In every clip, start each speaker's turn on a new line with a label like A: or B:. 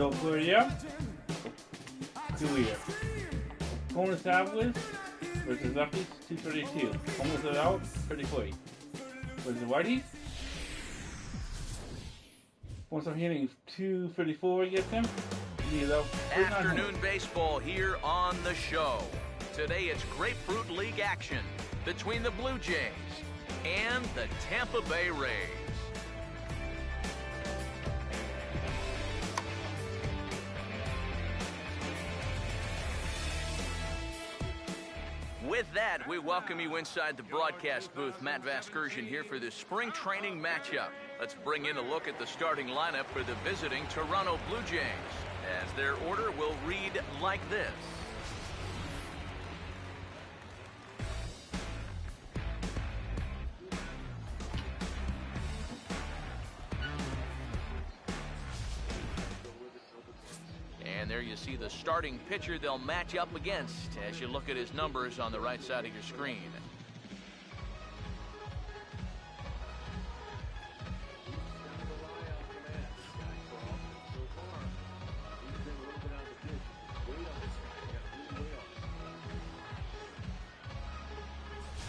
A: Joe Florida, Julia. Corner Southwest versus Lefties, 232. Corner out, 34. Versus Whitey. Once I'm hitting 234 against them.
B: Afternoon baseball here on the show. Today it's Grapefruit League action between the Blue Jays and the Tampa Bay Rays. With that, we welcome you inside the broadcast booth. Matt Vasgersian here for this spring training matchup. Let's bring in a look at the starting lineup for the visiting Toronto Blue Jays, as their order will read like this. And there you see the starting pitcher they'll match up against as you look at his numbers on the right side of your screen.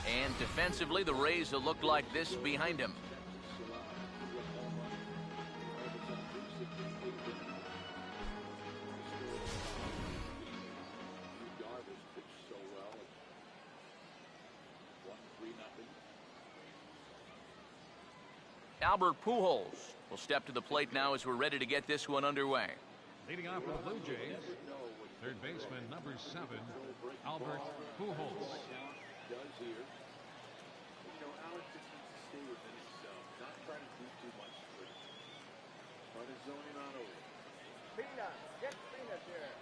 B: And defensively, the Rays will look like this behind him. Albert Pujols will step to the plate now as we're ready to get this one underway.
C: Leading off for the Blue Jays, third baseman number 7, Albert Pujols.
D: Alex just needs to stay within himself, not try to do too much. Try to zone him out over. Peanut, get Peanut here.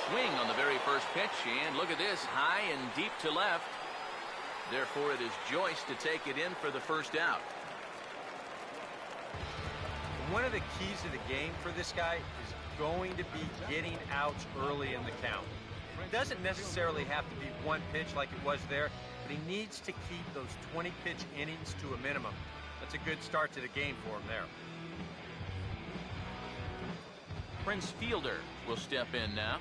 B: Swing on the very first pitch, and look at this, high and deep to left. Therefore, it is Joyce to take it in for the first out.
E: One of the keys of the game for this guy is going to be getting outs early in the count. It doesn't necessarily have to be one pitch like it was there, but he needs to keep those 20-pitch innings to a minimum. That's a good start to the game for him there.
B: Prince Fielder will step in now.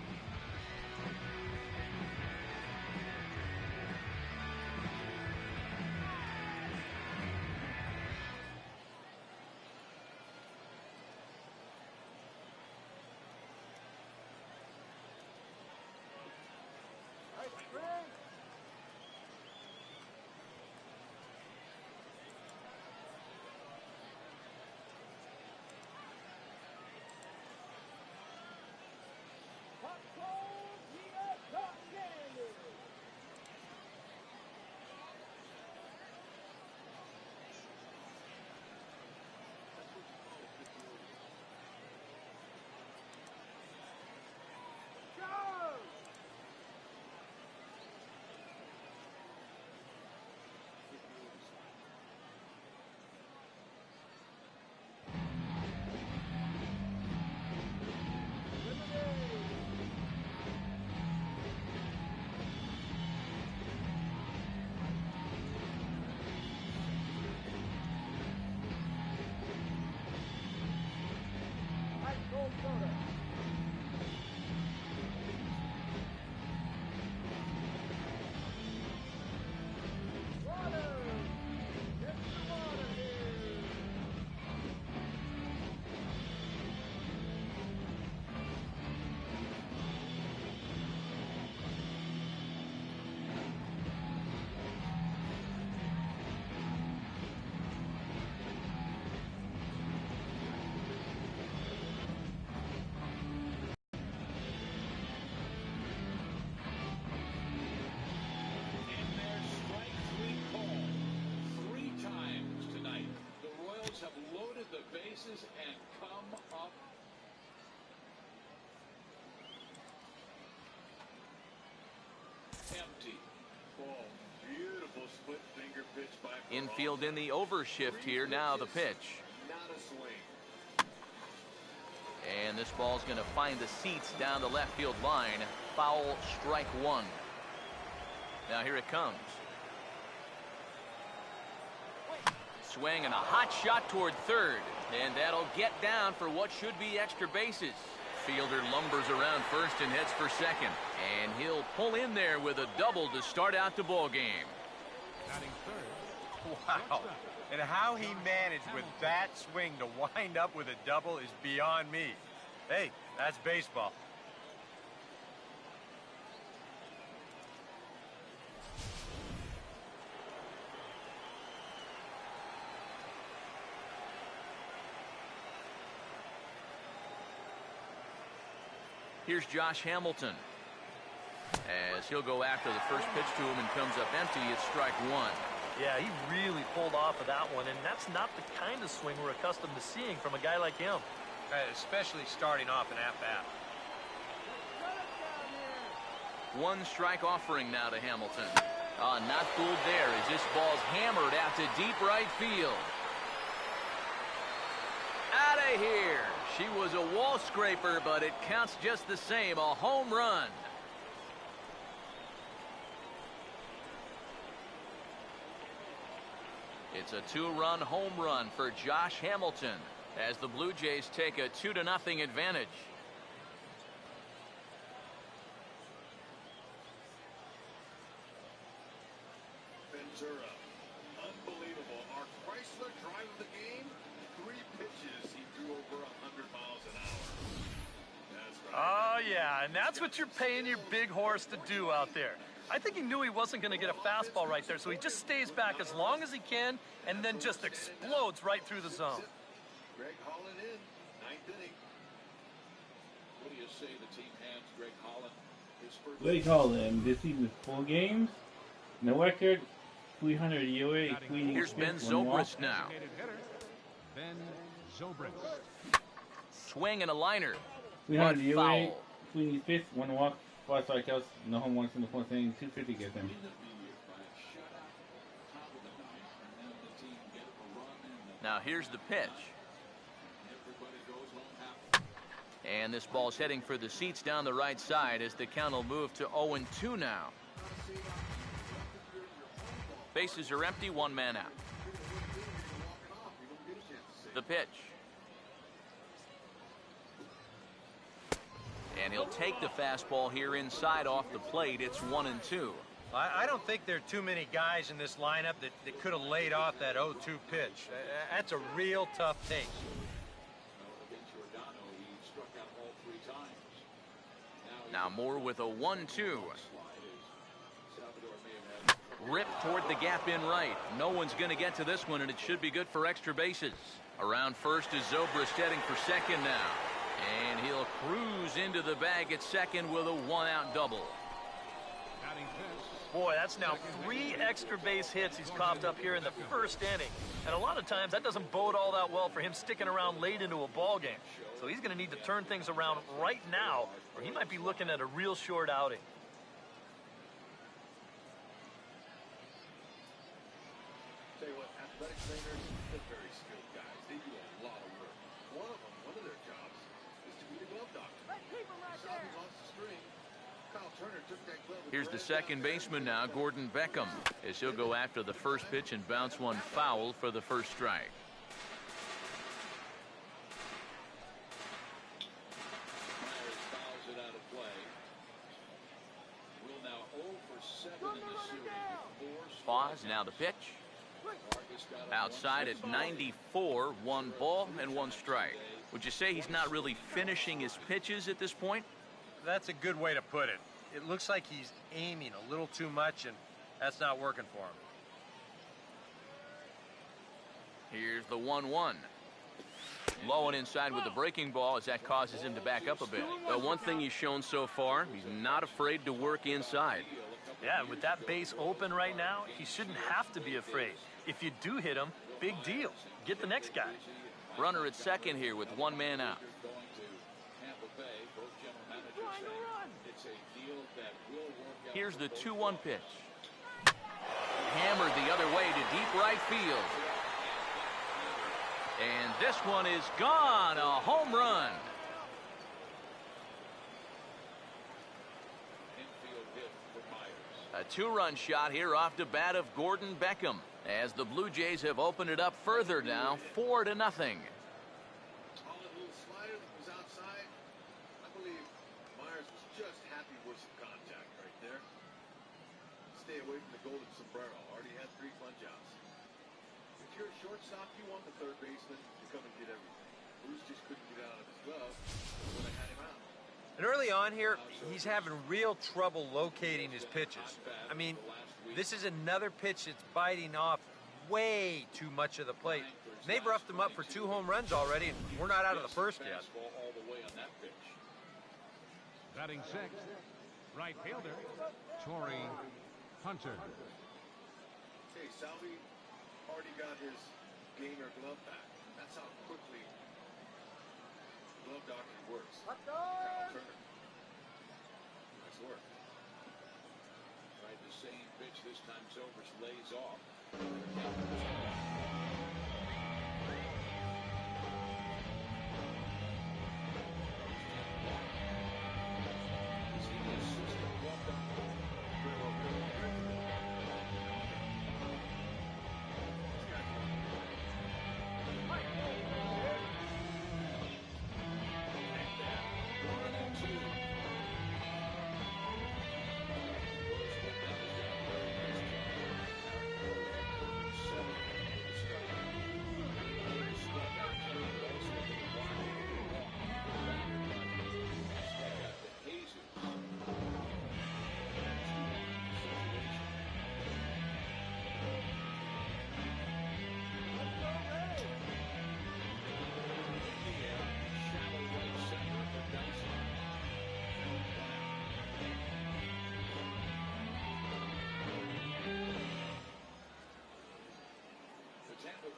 D: split finger pitch by
B: Infield in the overshift here. Now the pitch.
D: not a swing.
B: And this ball's going to find the seats down the left field line. Foul, strike one. Now here it comes. Swing and a hot shot toward third. And that'll get down for what should be extra bases. Fielder lumbers around first and heads for second. And he'll pull in there with a double to start out the ball game.
C: Batting third.
E: Wow. And how he managed with that swing to wind up with a double is beyond me. Hey, that's baseball.
B: Here's Josh Hamilton. As he'll go after the first pitch to him and comes up empty, it's strike one.
F: Yeah, he really pulled off of that one, and that's not the kind of swing we're accustomed to seeing from a guy like him.
E: Especially starting off an at-bat.
B: One strike offering now to Hamilton. Not fooled there as this ball's hammered out to deep right field. Out of here. She was a wall scraper, but it counts just the same. A home run. It's a two-run home run for Josh Hamilton as the Blue Jays take a 2-0 advantage.
D: Ventura. Unbelievable. Our Chrysler drive of the game. 3 pitches. He threw over 100 miles an hour. That's right.
F: Oh, yeah, and that's what you're paying your big horse to do out there. I think he knew he wasn't going to get a fastball right there, so he just stays back as long as he can and then just explodes right through the zone.
D: Greg Holland in, 9th inning. What do you say the team hands Greg Holland his first?
A: Blake Holland, this season 4 games, no record, 300 ERA, including
B: Here's Ben
A: 1 walk.
B: Zobrist now.
C: Designated hitter, Ben Zobrist.
B: Swing and a liner.
A: 300
B: but
A: ERA,
B: foul.
A: including 5th, 1 walk, 5 strikeouts, no home runs in the 4th inning, 250 gets him.
B: Now here's the pitch. And this ball's heading for the seats down the right side as the count will move to 0-2 now. Bases are empty, 1 man out. The pitch. And he'll take the fastball here inside off the plate. It's 1-2.
E: I don't think there are too many guys in this lineup that could have laid off that 0-2 pitch. That's a real tough take.
B: Now Moore with a 1-2. Ripped toward the gap in right. No one's going to get to this one, and it should be good for extra bases. Around first is Zobrist heading for second now. And he'll cruise into the bag at second with a 1-out double.
C: Batting fifth.
F: Boy, that's now 3 extra base hits he's coughed up here in the first inning. And a lot of times that doesn't bode all that well for him sticking around late into a ball game. So he's going to need to turn things around right now, or he might be looking at a real short outing.
D: Tell you what, athletic trainers, they're very skilled guys. They do a lot of work. One of their jobs is to be the glove doctor. Somebody lost the string. Kyle Turner took that glove.
B: Here's the second baseman now, Gordon Beckham, as he'll go after the first pitch and bounce one foul for the first strike.
D: Myers fouls it out of play. Will now 0 for 7 in the series.
B: Pause, now the pitch. Outside at 94, 1 ball and 1 strike. Would you say he's not really finishing his pitches at this point?
E: That's a good way to put it. It looks like he's aiming a little too much, and that's not working for him.
B: Here's the 1-1. Low and inside with the breaking ball as that causes him to back up a bit. The one thing he's shown so far, he's not afraid to work inside.
F: Yeah, with that base open right now, he shouldn't have to be afraid. If you do hit him, big deal. Get the next guy.
B: Runner at second here with 1 man out. Here's the 2-1 pitch. hammered the other way to deep right field. And this one is gone, a home run. A two-run shot here off the bat of Gordon Beckham, as the Blue Jays have opened it up further now, 4-0.
D: Solid little slider that was outside. I believe Myers was just happy with some contact right there. Stay away from the golden sombrero. Already had 3 punch outs. If you're a shortstop, you want the third baseman to come and get everything. Bruce just couldn't get out of his glove when they had him out.
E: And early on here, he's having real trouble locating his pitches. I mean, this is another pitch that's biting off way too much of the plate. And they've roughed him up for 2 home runs already, and we're not out of the first yet.
C: Batting sixth, right fielder, Torrey Hunter.
D: Hey, Salvi already got his gamer glove back. That's how quickly glove doctor works. Kyle Turner. Nice work.
G: Tried the same pitch this time. Zobrist lays off.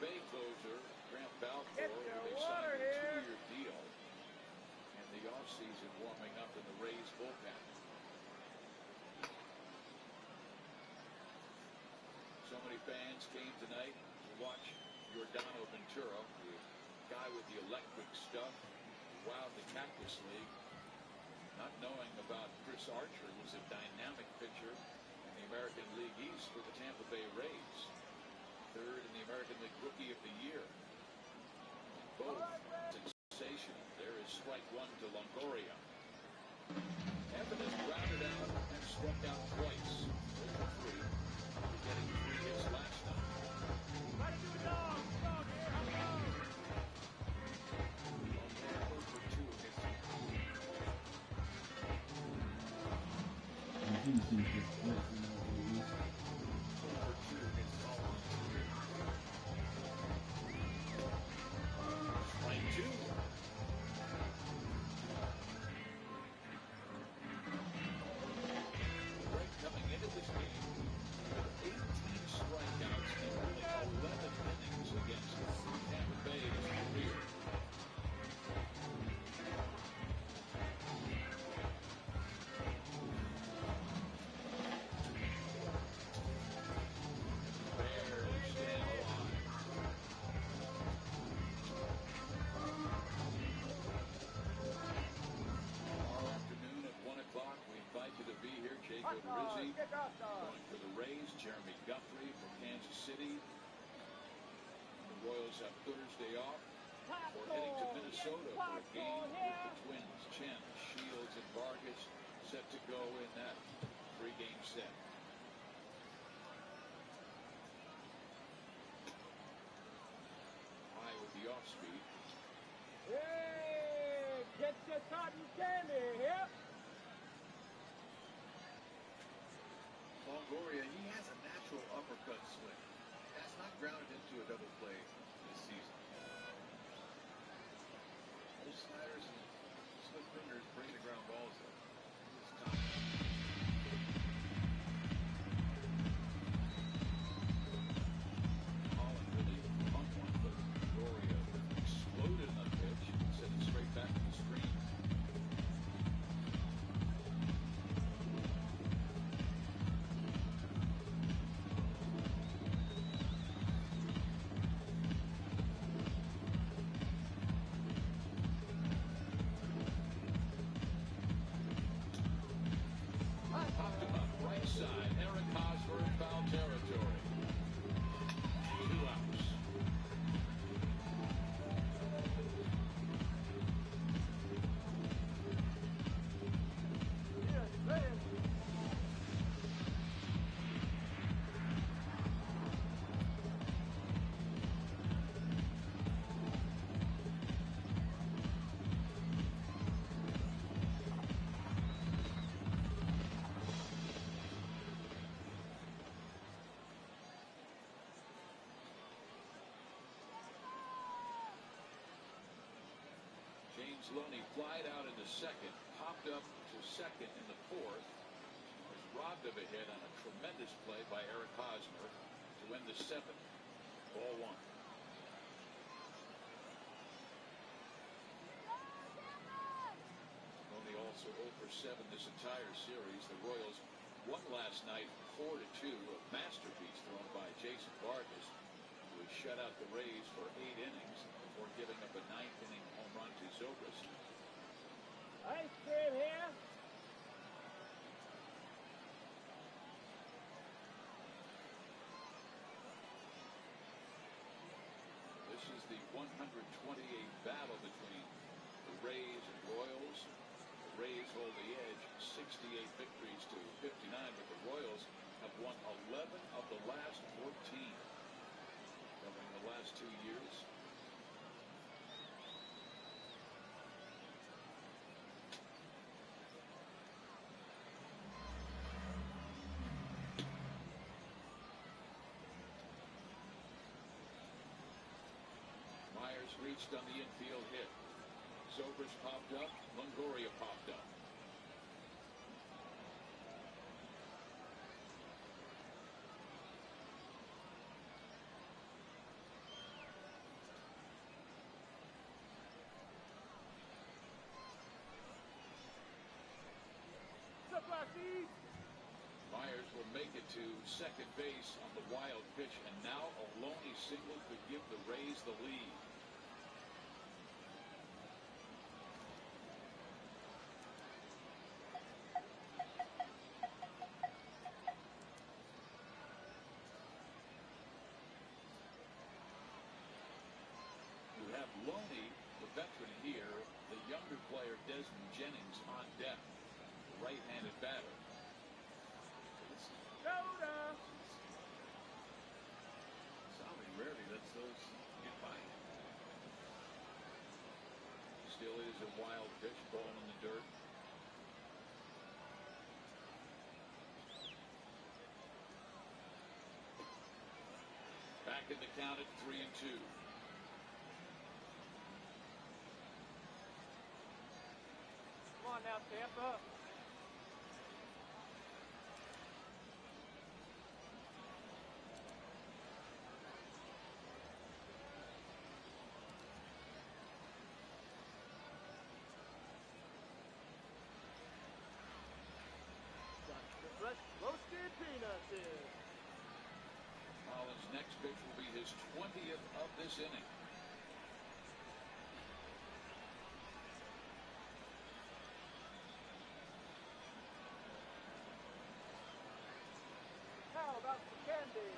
G: Bay closer, Grant Balfour, they signed a 2-year deal in the offseason, warming up in the Rays bullpen. So many fans came tonight to watch Yordano Ventura, the guy with the electric stuff, who wowed the Cactus League. Not knowing about Chris Archer, who's a dynamic pitcher in the American League East for the Tampa Bay Rays. Third in the American League Rookie of the Year. Both sensational. There is strike 1 to Longoria. Evans grounded out and struck out twice. 0-3. Getting 3 hits last time. Jacob Rizzi going for the Rays. Jeremy Guthrie from Kansas City. The Royals have Thursday off. We're heading to Minnesota for a game with the Twins. Chen, Shields, and Vargas set to go in that 3-game set. High with the off speed.
H: Hey, get your cotton candy here.
D: Longoria, he has a natural uppercut swing. Has not grounded into a double play this season. Those sliders and slick fingers bring the ground balls up. This time.
G: Holland really pumped one, but Longoria exploded on the pitch and sent it straight back to the screen. side. Eric Hosmer in foul territory. 2 outs. James Loney flied out into second, popped up to second in the fourth, was robbed of a hit on a tremendous play by Eric Hosmer to win the seventh. Ball 1. Loney also 0 for 7 this entire series. The Royals won last night 4-2, a masterpiece thrown by Jason Vargas, who shut out the Rays for 8 innings before giving up a 9th inning home run to Zobrist.
H: Ice cream here.
G: This is the 128th battle between the Rays and Royals. The Rays hold the edge, 68 victories to 59, but the Royals have won 11 of the last 14. Covering the last 2 years. Myers reached on the infield hit. Zobrist popped up. Longoria popped up. Myers will make it to second base on the wild pitch, and now a Loney single could give the Rays the lead. You have Loney, the veteran here, the younger player Desmond Jennings on deck, the right-handed batter.
H: Soda.
G: Salvi rarely lets those get by him. Still is a wild pitch, ball in the dirt. Back in the count at 3-2.
H: Come on now, Tampa. Fresh roasted peanuts in.
G: Collins' next pitch will be his 20th of this inning.
H: How about some candy?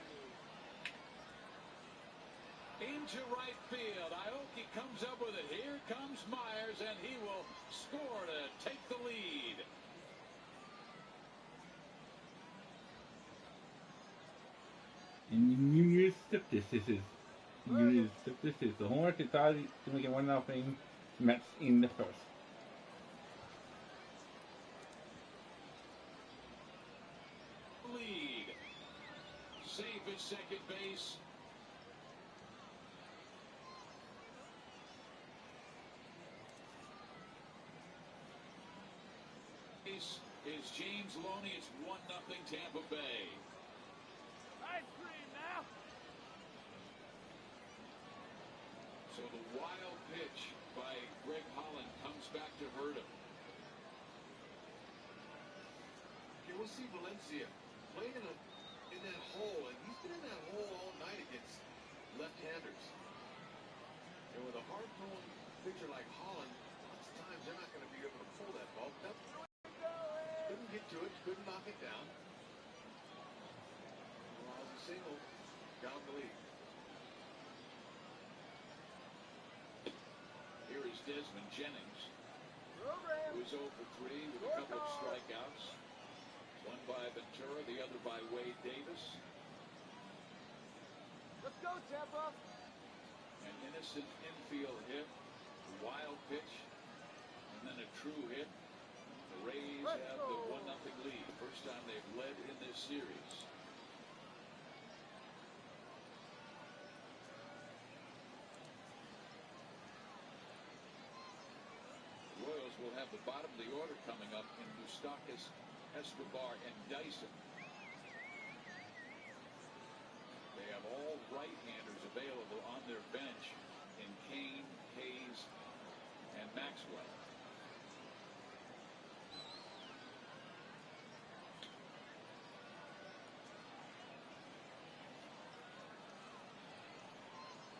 G: Into right field. Aoki comes up with it. Here comes Myers, and he will score to take the lead.
A: And New Year's skepticism. New Year's skepticism. The homework is already to make it 1-0 Mets in the first.
G: Lead. Safe at second base. Is James Loney. It's 1-0 Tampa Bay.
H: Ice cream now.
G: So the wild pitch by Greg Holland comes back to hurt him.
D: Okay, we'll see Valencia playing in that hole, and he's been in that hole all night against left-handers. And with a hard-throwing pitcher like Holland, lots of times they're not going to be able to pull that ball. Couldn't get to it, couldn't knock it down.
G: single, down the lead. Here is Desmond Jennings, who's 0 for 3 with a couple of strikeouts. One by Ventura, the other by Wade Davis.
H: Let's go, Tampa.
G: An innocent infield hit, a wild pitch, and then a true hit. The Rays have the 1-0 lead. First time they've led in this series. The Royals will have the bottom of the order coming up in Moustakas, Escobar, and Dyson. They have all right-handers available on their bench in Kane, Hayes, and Maxwell.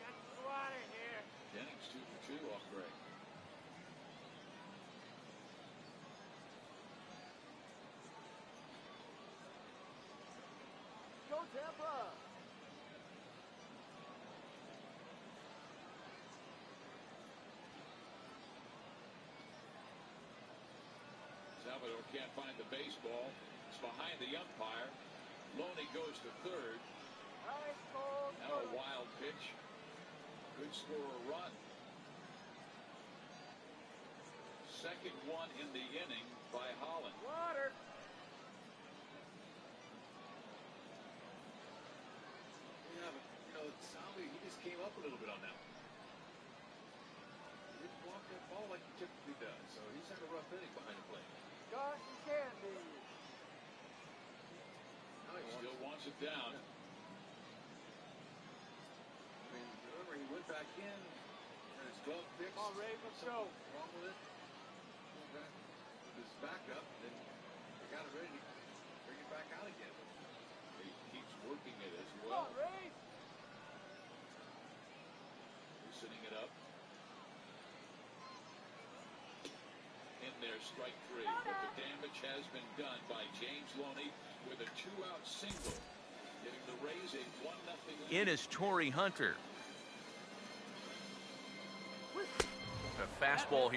H: Got to go out of here.
G: Jennings 2 for 2 off Gray.
H: Go, Tampa.
G: Salvador can't find the baseball. It's behind the umpire. Loney goes to third.
H: Nice ball.
G: Now a wild pitch. Could score a run. Second one in the inning by Holland.
H: Water.
G: Yeah, but, Salvi, he just came up a little bit on that one. He didn't walk that ball like he typically does, so he's had a rough inning behind the plate.
H: Cotton candy.
G: Now he still wants it down. I mean, remember, he went back in, and his glove fixed.
H: Come on, Ray, let's go.
G: Something wrong with it. Went back with his backup, then they got it ready to bring it back out again. He keeps working it as
H: Come
G: well.
H: on, Ray.
G: Loosening it up. In there, strike 3. But the damage has been done by James Loney with a 2-out single, giving the Rays a 1-0 lead.
B: In is Torrey Hunter. A fastball here.